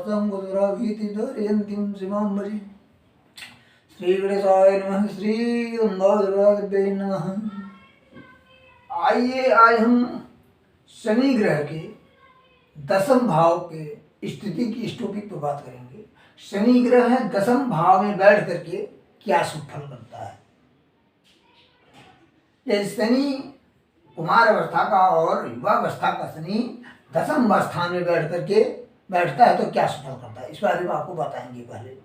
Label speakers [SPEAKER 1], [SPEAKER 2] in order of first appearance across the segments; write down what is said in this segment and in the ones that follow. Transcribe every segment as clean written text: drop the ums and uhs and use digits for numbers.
[SPEAKER 1] संगुराभीतिधरयन्तीं सीमां भजे। श्री गणेशाय नमः। श्री गंगाधराय नमः। आइए आज हम शनि ग्रह के दसम भाव के स्थिति की इस टॉपिक पर बात करेंगे। शनि ग्रह है दसम भाव में बैठ करके क्या शुभ फल करता है। यदि शनि कुमार अवस्था का और युवा अवस्था का शनि दसम स्थान में बैठ करके बैठता है तो क्या शुभ फल करता है, इस बारे में आपको बताएंगे। पहले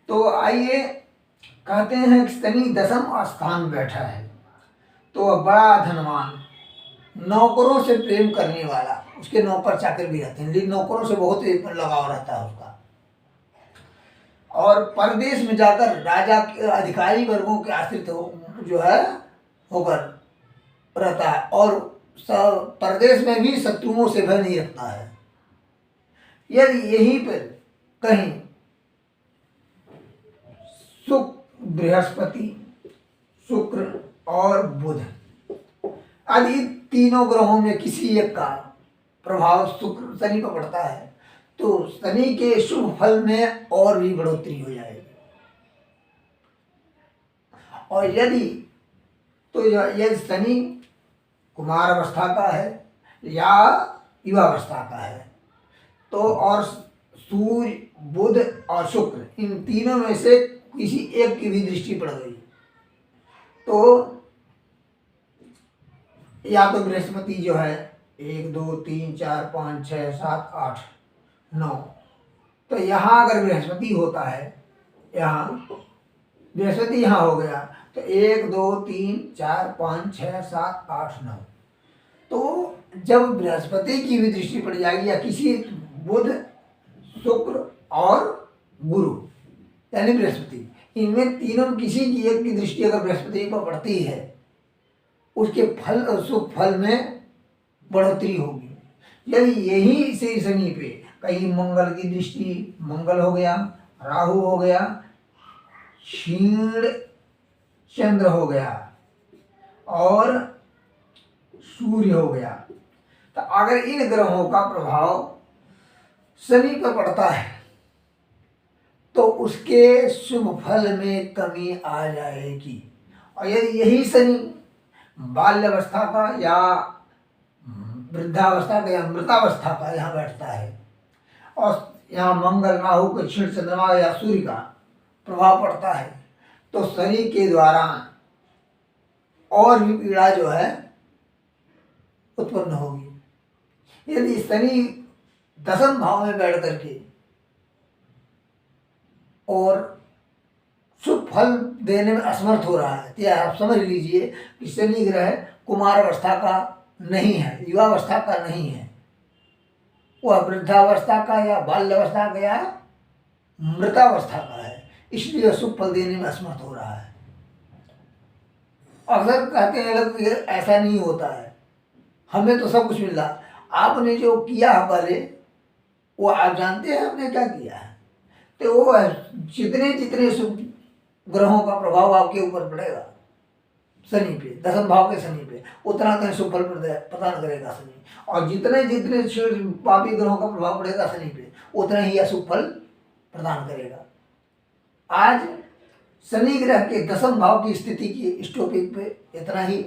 [SPEAKER 1] तो आइए, कहते हैं कि शनि दसम स्थान में बैठा है तो बड़ा धनवान, नौकरों से प्रेम करने वाला, उसके नौकर चाकर भी रहते हैं लेकिन नौकरों से बहुत लगाव रहता है उसका, और परदेश में जाकर राजा के अधिकारी वर्गों के आश्रित जो है होकर रहता है, और परदेश में भी शत्रुओं से भय नहीं रखता है। यदि यहीं पर कहीं बृहस्पति, शुक्र और बुध आदि तीनों ग्रहों में किसी एक का प्रभाव शुक्र शनि पर पड़ता है तो शनि के शुभ फल में और भी बढ़ोतरी हो जाएगी। और यदि शनि कुमार अवस्था का है या युवा अवस्था का है तो, और सूर्य, बुध और शुक्र इन तीनों में से किसी एक की भी दृष्टि पड़ गई तो या तो बृहस्पति जो है 1 2 3 4 5 6 7 8 9, तो यहाँ अगर बृहस्पति होता है, यहाँ बृहस्पति यहाँ हो गया तो 1 2 3 4 5 6 7 8 9, तो जब बृहस्पति की भी दृष्टि पड़ जाएगी या किसी बुध, शुक्र और गुरु यानी बृहस्पति, इनमें तीनों किसी की एक की दृष्टि अगर बृहस्पति पर पड़ती है उसके फल और शुभ फल में बढ़ोतरी होगी। यदि यही से शनि पे कहीं मंगल की दृष्टि, मंगल हो गया, राहु हो गया, क्षीण चंद्र हो गया और सूर्य हो गया, तो अगर इन ग्रहों का प्रभाव शनि पर पड़ता है तो उसके शुभ फल में कमी आ जाएगी। और यदि यही शनि बाल्यावस्था का या वृद्धावस्था का या मृतावस्था का यहाँ बैठता है और यहाँ मंगल, राहु के, क्षीण चंद्रमा या सूर्य का प्रभाव पड़ता है तो शनि के द्वारा और भी पीड़ा जो है उत्पन्न होगी। यदि शनि दसम भाव में बैठ करके और शुभ फल देने में असमर्थ हो रहा है, या आप समझ लीजिए कि शनि ग्रह कुमार अवस्था का नहीं है, युवा अवस्था का नहीं है, वह वृद्धावस्था का या बाल्यावस्था का या मृतावस्था का है, इसलिए शुभ फल देने में असमर्थ हो रहा है। अक्सर कहते हैं लोग ऐसा नहीं होता है, हमें तो सब कुछ मिल रहा, आपने जो किया है पहले वो आप जानते हैं आपने क्या किया है, तो वो जितने जितने शुभ ग्रहों का प्रभाव आपके ऊपर पड़ेगा शनि पे, दसम भाव के शनि पे, उतना उतना शुभ फल प्रदान करेगा शनि, और जितने जितने पापी ग्रहों का प्रभाव पड़ेगा शनि पे उतना ही अशुभ फल प्रदान करेगा। आज शनि ग्रह के दसम भाव की स्थिति की इस टॉपिक पे इतना ही।